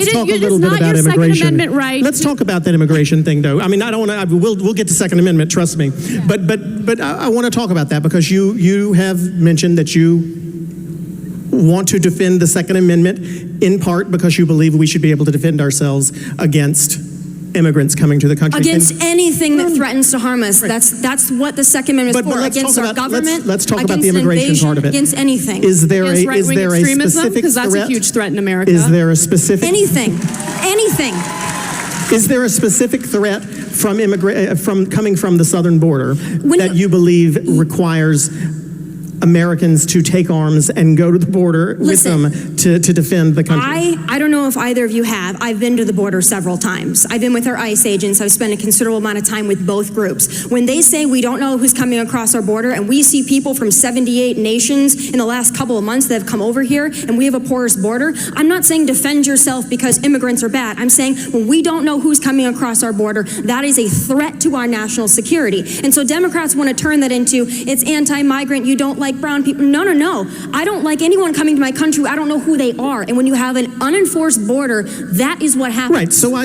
Let's talk a little bit about immigration. Right. Let's talk about that immigration thing, though. I mean, I don't want to. We'll get to Second Amendment. Trust me. Yeah. But I want to talk about that because you have mentioned that you want to defend the Second Amendment in part because you believe we should be able to defend ourselves against immigrants coming to the country. Against anything that threatens to harm us. Right. That's what the Second Amendment is for. Against our government. Let's talk about the immigration part of it. Against anything. Is there a specific because that's a huge threat in America. Is there a specific anything? Is there a specific threat from coming from the southern border that you believe requires Americans to take arms and go to the border with them to defend the country? I don't know if either of you have. I've been to the border several times. I've been with our ICE agents. I've spent a considerable amount of time with both groups. When they say we don't know who's coming across our border, and we see people from 78 nations in the last couple of months that have come over here, and we have a porous border, I'm not saying defend yourself because immigrants are bad. I'm saying when we don't know who's coming across our border, that is a threat to our national security. And so Democrats want to turn that into, it's anti-migrant, you don't like brown people. No. I don't like anyone coming to my country. I don't know who they are. And when you have an unenforced border, that is what happens. Right. So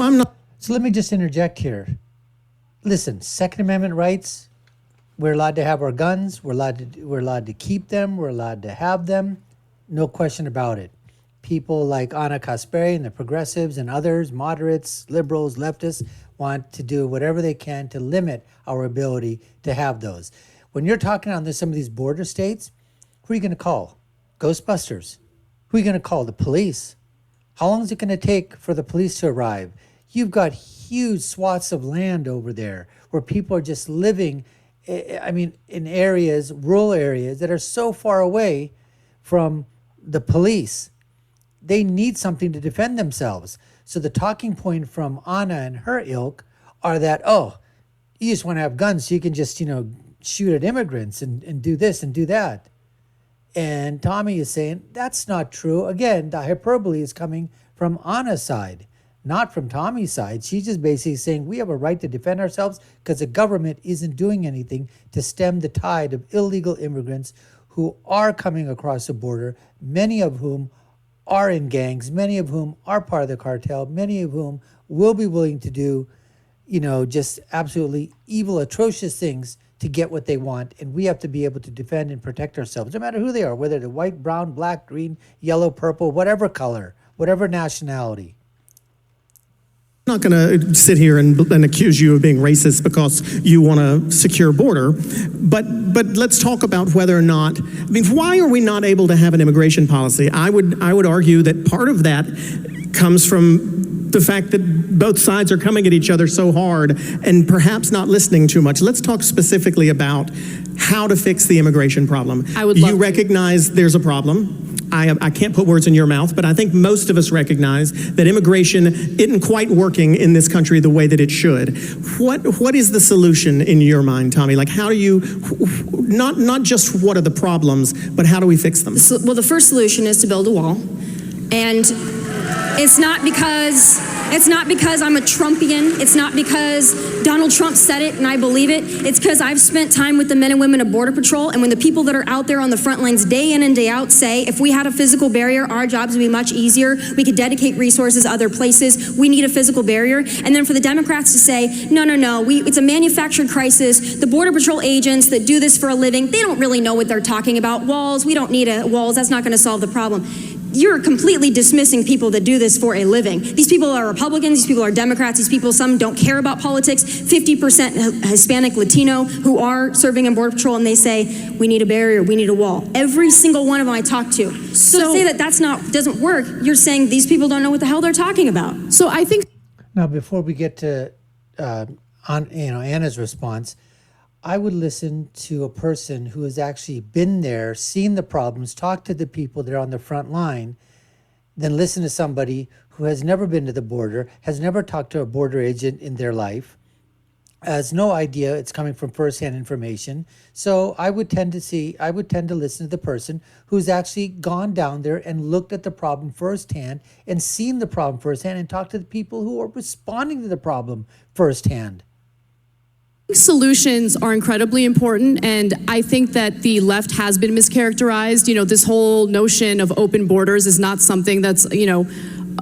I'm not. So let me just interject here. Listen, Second Amendment rights. We're allowed to have our guns. We're allowed to keep them. We're allowed to have them. No question about it. People like Ana Kasparian, the progressives, and others, moderates, liberals, leftists, want to do whatever they can to limit our ability to have those. When you're talking on some of these border states, who are you going to call? Ghostbusters. Who are you going to call? The police. How long is it going to take for the police to arrive? You've got huge swaths of land over there where people are just living, in areas, rural areas that are so far away from the police. They need something to defend themselves. So the talking point from Ana and her ilk are that, you just want to have guns so you can just, shoot at immigrants and do this and do that. And Tomi is saying that's not true. Again, the hyperbole is coming from Ana's side, not from Tomi's side. She's just basically saying we have a right to defend ourselves because the government isn't doing anything to stem the tide of illegal immigrants who are coming across the border, many of whom are in gangs, many of whom are part of the cartel, many of whom will be willing to do, just absolutely evil, atrocious things to get what they want. And we have to be able to defend and protect ourselves, no matter who they are, whether they're white, brown, black, green, yellow, purple, whatever color, whatever nationality. I'm not going to sit here and accuse you of being racist because you want a secure border, but let's talk about whether or not, why are we not able to have an immigration policy? I would argue that part of that comes from the fact that both sides are coming at each other so hard and perhaps not listening too much. Let's talk specifically about how to fix the immigration problem. You recognize there's a problem. I can't put words in your mouth, but I think most of us recognize that immigration isn't quite working in this country the way that it should. What is the solution in your mind, Tomi? Like, how do you, not just what are the problems, but how do we fix them? Well, the first solution is to build a wall. And it's not because I'm a Trumpian. It's not because Donald Trump said it and I believe it. It's because I've spent time with the men and women of Border Patrol, and when the people that are out there on the front lines day in and day out say, if we had a physical barrier, our jobs would be much easier. We could dedicate resources other places. We need a physical barrier. And then for the Democrats to say, no, it's a manufactured crisis. The Border Patrol agents that do this for a living, they don't really know what they're talking about. Walls, we don't need walls. That's not going to solve the problem. You're completely dismissing people that do this for a living. These people are Republicans, these people are Democrats, these people, some don't care about politics, 50% Hispanic, Latino who are serving in Border Patrol, and they say, we need a barrier, we need a wall. Every single one of them I talk to. So to say that doesn't work, you're saying these people don't know what the hell they're talking about. So I think... Now, before we get to Anna's response, I would listen to a person who has actually been there, seen the problems, talked to the people that are on the front line, then listen to somebody who has never been to the border, has never talked to a border agent in their life, has no idea it's coming from firsthand information. So I would tend to listen to the person who's actually gone down there and looked at the problem firsthand and seen the problem firsthand and talked to the people who are responding to the problem firsthand. Solutions are incredibly important, and I think that the left has been mischaracterized. This whole notion of open borders is not something that's,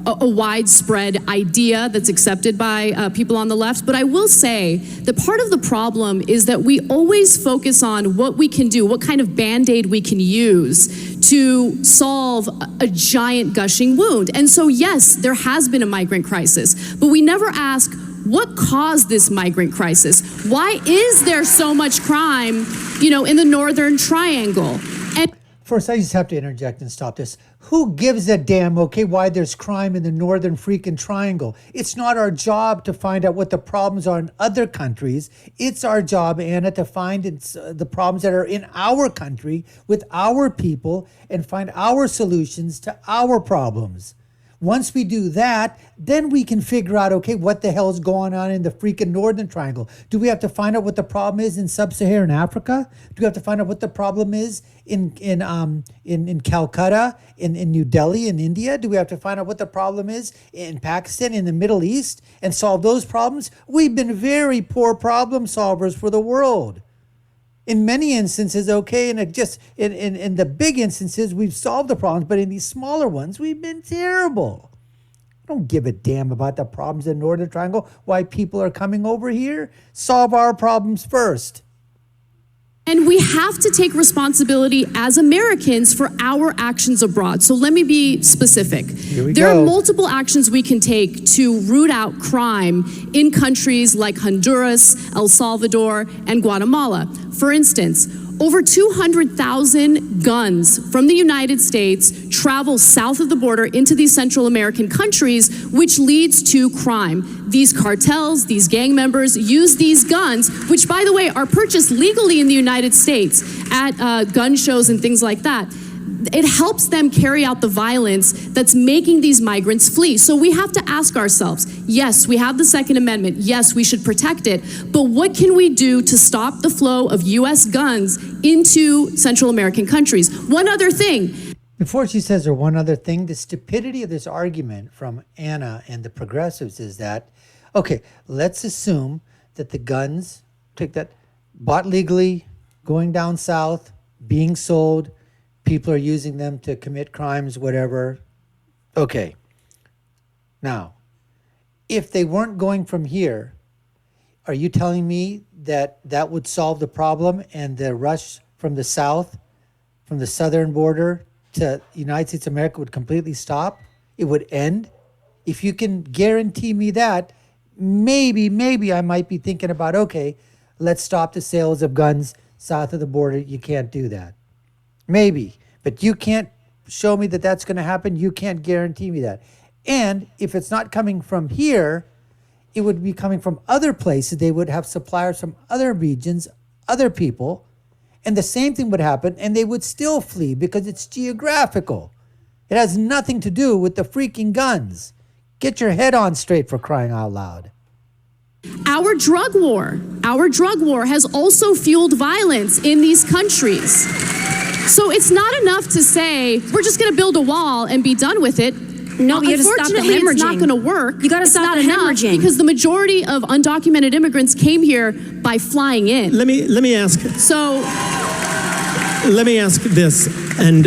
a widespread idea that's accepted by people on the left. But I will say that part of the problem is that we always focus on what we can do, what kind of Band-Aid we can use to solve a giant gushing wound. And so yes, there has been a migrant crisis, but we never ask, what caused this migrant crisis? Why is there so much crime, in the Northern Triangle? And first, I just have to interject and stop this. Who gives a damn, why there's crime in the Northern freaking Triangle? It's not our job to find out what the problems are in other countries. It's our job, Anna, to find the problems that are in our country with our people and find our solutions to our problems. Once we do that, then we can figure out, what the hell is going on in the freaking Northern Triangle? Do we have to find out what the problem is in Sub-Saharan Africa? Do we have to find out what the problem is in Calcutta, in New Delhi, in India? Do we have to find out what the problem is in Pakistan, in the Middle East, and solve those problems? We've been very poor problem solvers for the world. In many instances, and just in the big instances, we've solved the problems, but in these smaller ones, we've been terrible. I don't give a damn about the problems in the Northern Triangle, why people are coming over here. Solve our problems first. And we have to take responsibility as Americans for our actions abroad. So let me be specific. There are multiple actions we can take to root out crime in countries like Honduras, El Salvador, and Guatemala. For instance, over 200,000 guns from the United States travel south of the border into these Central American countries, which leads to crime. These cartels, these gang members use these guns, which, by the way, are purchased legally in the United States at gun shows and things like that. It helps them carry out the violence that's making these migrants flee. So we have to ask ourselves, yes, we have the Second Amendment. Yes, we should protect it. But what can we do to stop the flow of U.S. guns into Central American countries? One other thing. Before she says her one other thing, the stupidity of this argument from Anna and the progressives is that, let's assume that the guns, bought legally, going down south, being sold, people are using them to commit crimes, whatever. Now, if they weren't going from here, are you telling me that that would solve the problem and the rush from the south, from the southern border to the United States of America would completely stop? It would end? If you can guarantee me that, maybe I might be thinking about, let's stop the sales of guns south of the border. You can't do that. Maybe, but you can't show me that that's going to happen. You can't guarantee me that. And if it's not coming from here, it would be coming from other places. They would have suppliers from other regions, other people, and the same thing would happen, and they would still flee because it's geographical. It has nothing to do with the freaking guns. Get your head on straight, for crying out loud. Our drug war has also fueled violence in these countries. So it's not enough to say, we're just going to build a wall and be done with it. No, you have to stop the hemorrhaging. It's not going to work. You got to stop the hemorrhaging. Because the majority of undocumented immigrants came here by flying in. Let me ask. So let me ask this, and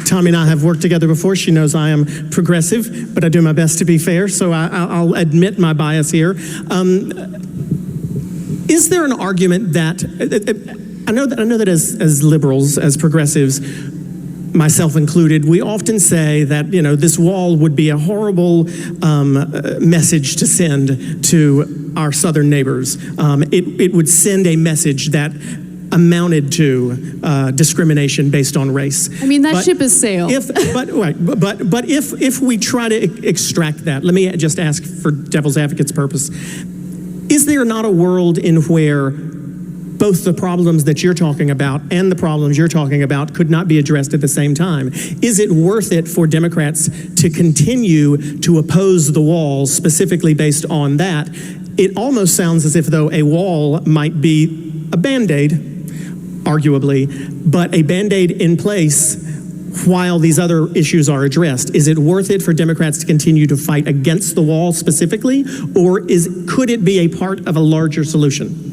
Tomi and I have worked together before. She knows I am progressive, but I do my best to be fair, so I'll admit my bias here. Is there an argument that I know that as liberals, as progressives, myself included, we often say that this wall would be a horrible message to send to our southern neighbors. It would send a message that amounted to discrimination based on race. I mean, that ship has sailed. But if we try to extract that, let me just ask for devil's advocate's purpose: is there not a world in where both the problems that you're talking about and the problems you're talking about could not be addressed at the same time? Is it worth it for Democrats to continue to oppose the wall specifically based on that? It almost sounds as if though a wall might be a Band-Aid, arguably, but a Band-Aid in place while these other issues are addressed. Is it worth it for Democrats to continue to fight against the wall specifically, or could it be a part of a larger solution?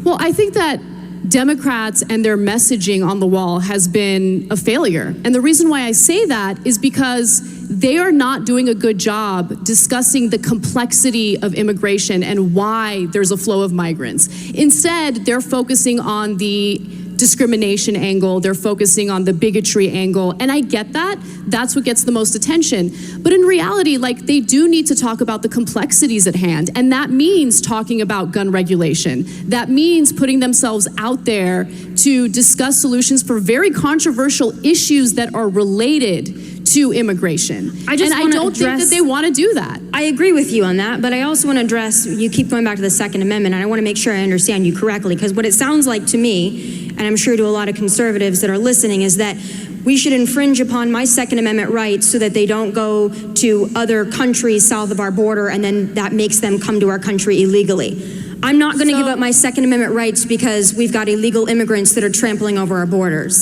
Well, I think that Democrats and their messaging on the wall has been a failure. And the reason why I say that is because they are not doing a good job discussing the complexity of immigration and why there's a flow of migrants. Instead, they're focusing on the discrimination angle, they're focusing on the bigotry angle, and I get that. That's what gets the most attention. But in reality, like, they do need to talk about the complexities at hand, and that means talking about gun regulation. That means putting themselves out there to discuss solutions for very controversial issues that are related to immigration. I don't think that they want to do that. I agree with you on that, but I also want to address, you keep going back to the Second Amendment, and I want to make sure I understand you correctly, because what it sounds like to me, and I'm sure to a lot of conservatives that are listening, is that we should infringe upon my Second Amendment rights so that they don't go to other countries south of our border, and then that makes them come to our country illegally. I'm not going to give up my Second Amendment rights because we've got illegal immigrants that are trampling over our borders.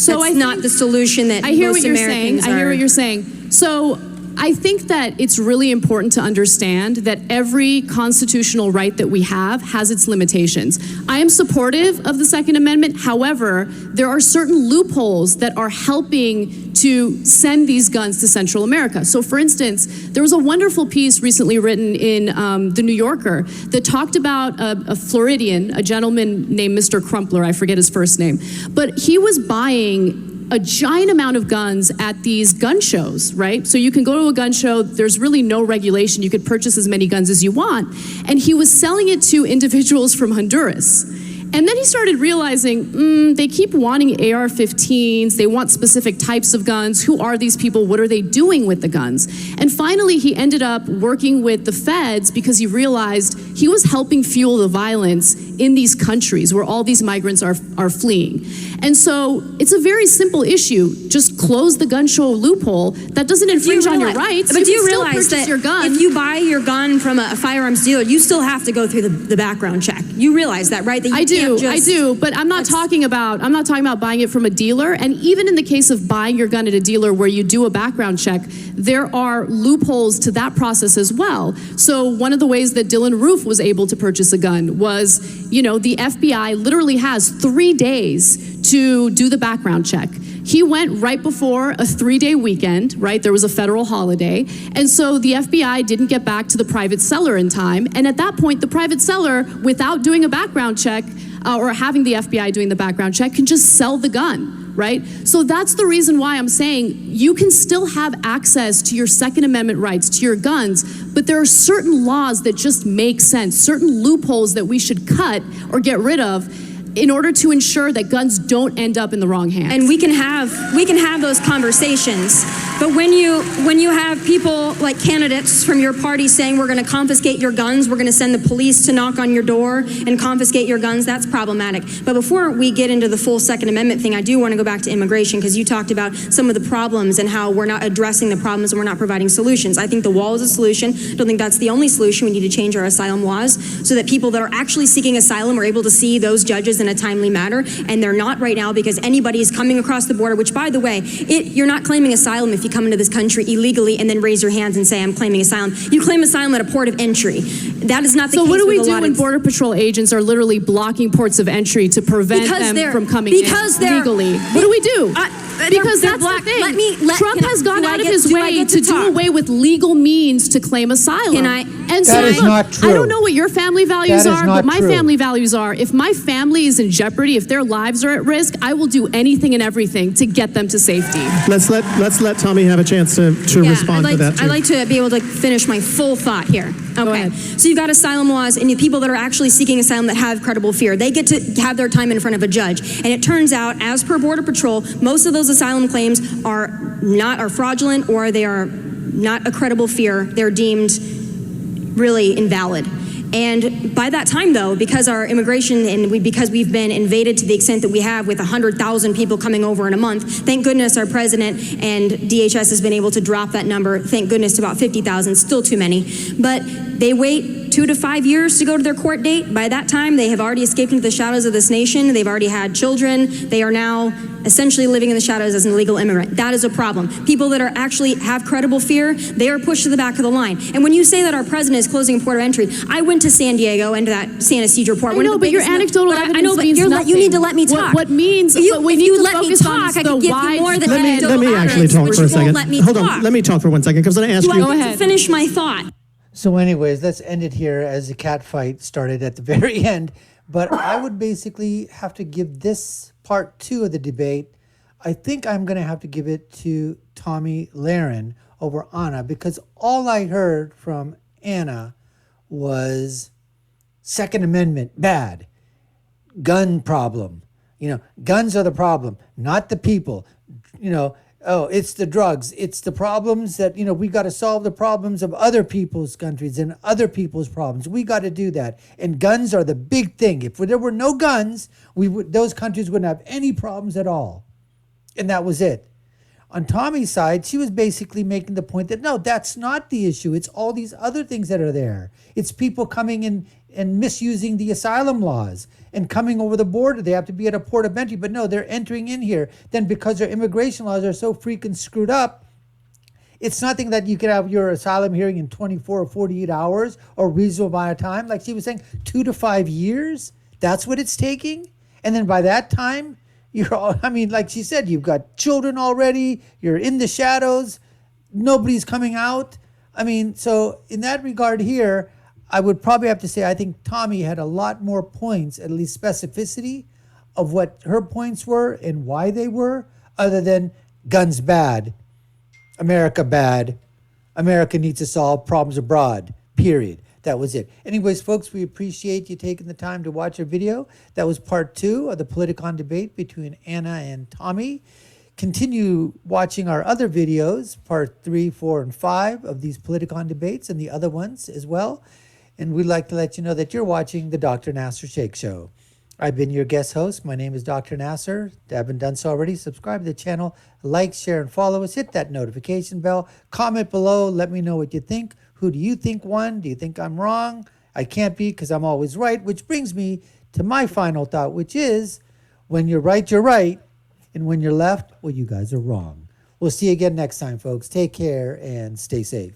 So that's not the solution that most Americans are. I hear what you're saying. So I think that it's really important to understand that every constitutional right that we have has its limitations. I am supportive of the Second Amendment. However, there are certain loopholes that are helping to send these guns to Central America. So for instance, there was a wonderful piece recently written in The New Yorker that talked about a Floridian, a gentleman named Mr. Crumpler, I forget his first name, but he was buying a giant amount of guns at these gun shows, right? So you can go to a gun show, there's really no regulation, you could purchase as many guns as you want, and he was selling it to individuals from Honduras. And then he started realizing, they keep wanting AR-15s, they want specific types of guns, who are these people, what are they doing with the guns? And finally, he ended up working with the feds because he realized he was helping fuel the violence in these countries where all these migrants are fleeing. And so it's a very simple issue. Just close the gun show loophole. That doesn't infringe on your rights. But you do you can still realize purchase that your gun. if you buy your gun from a firearms dealer, you still have to go through the background check? You realize that, right? That you I do, but I'm not talking about buying it from a dealer. And even in the case of buying your gun at a dealer where you do a background check, there are loopholes to that process as well. So one of the ways that Dylan Roof was able to purchase a gun was, the FBI literally has 3 days to do the background check. He went right before a 3-day weekend, right? There was a federal holiday. And so the FBI didn't get back to the private seller in time. And at that point, the private seller, without doing a background check, or having the FBI doing the background check, can just sell the gun, right? So that's the reason why I'm saying you can still have access to your Second Amendment rights, to your guns, but there are certain laws that just make sense, certain loopholes that we should cut or get rid of in order to ensure that guns don't end up in the wrong hands. And we can have those conversations. But when you have people like candidates from your party saying we're going to confiscate your guns, we're going to send the police to knock on your door and confiscate your guns, that's problematic. But before we get into the full Second Amendment thing, I do want to go back to immigration, because you talked about some of the problems and how we're not addressing the problems and we're not providing solutions. I think the wall is a solution. I don't think that's the only solution. We need to change our asylum laws so that people that are actually seeking asylum are able to see those judges in a timely manner, and they're not right now because anybody is coming across the border, which, by the way, you're not claiming asylum if you come into this country illegally and then raise your hands and say, I'm claiming asylum. You claim asylum at a port of entry. That is not the case. So what do we with do when Border Patrol agents are literally blocking ports of entry to prevent them from coming in legally? What do we do? Because that's the thing. Trump has gone out of his way to do away with legal means to claim asylum. That is not true. I don't know what your family values are, but my true. family values are, if my family is in jeopardy, if their lives are at risk, I will do anything and everything to get them to safety. Let's let Tomi have a chance to respond to that too. I'd like to be able to finish my full thought here. Okay, so you've got asylum laws, and the people that are actually seeking asylum that have credible fear, they get to have their time in front of a judge. And it turns out, as per Border Patrol, most of those asylum claims are fraudulent, or they are not a credible fear. They're deemed really invalid. And by that time, though, because our immigration because we've been invaded to the extent that we have, with 100,000 people coming over in a month, thank goodness our president and DHS has been able to drop that number, thank goodness, to about 50,000, still too many. But they wait 2 to 5 years to go to their court date. By that time, they have already escaped into the shadows of this nation. They've already had children. They are now essentially living in the shadows as an illegal immigrant. That is a problem. People that are actually have credible fear, they are pushed to the back of the line. And when you say that our president is closing a port of entry, I went to San Diego and to that San Ysidro port. I know, but your anecdotal evidence I know, but means nothing. you need to let me talk. What means, if we you need to let me focus on talk, I the can give you wide more than Let anecdotal me actually evidence, talk but for a you second. won't let me Hold talk. on, let me talk for 1 second, because I'm going to ask Do you. I get to finish my thought? So, anyways, let's end it here as the cat fight started at the very end. But I would basically have to give this part 2 of the debate. I think I'm going to have to give it to Tomi Lahren over Ana, because all I heard from Ana was Second Amendment bad, gun problem. Guns are the problem, not the people. Oh, it's the drugs. It's the problems that, we got to solve the problems of other people's countries and other people's problems. We got to do that. And guns are the big thing. If there were no guns, those countries wouldn't have any problems at all. And that was it. On Tomi's side, she was basically making the point that, no, that's not the issue. It's all these other things that are there. It's people coming in and misusing the asylum laws and coming over the border. They have to be at a port of entry, but no, they're entering in here. Then because their immigration laws are so freaking screwed up, it's nothing that you can have your asylum hearing in 24 or 48 hours or reasonable amount of time. Like she was saying, 2 to 5 years. That's what it's taking. And then by that time, like she said, you've got children already. You're in the shadows. Nobody's coming out. So in that regard here, I would probably have to say I think Tomi had a lot more points, at least specificity of what her points were and why they were, other than guns bad, America bad, America needs to solve problems abroad, period. That was it. Anyways, folks, we appreciate you taking the time to watch our video. That was part 2 of the politicon debate between Ana and Tomi. Continue watching our other videos, part 3, 4, and 5 of these politicon debates and the other ones as well. And we'd like to let you know that you're watching the Dr. Nasir Shaikh Show. I've been your guest host. My name is Dr. Nasir. If you haven't done so already, subscribe to the channel, like, share, and follow us. Hit that notification bell. Comment below. Let me know what you think. Who do you think won? Do you think I'm wrong? I can't be, because I'm always right, which brings me to my final thought, which is when you're right, you're right. And when you're left, well, you guys are wrong. We'll see you again next time, folks. Take care and stay safe.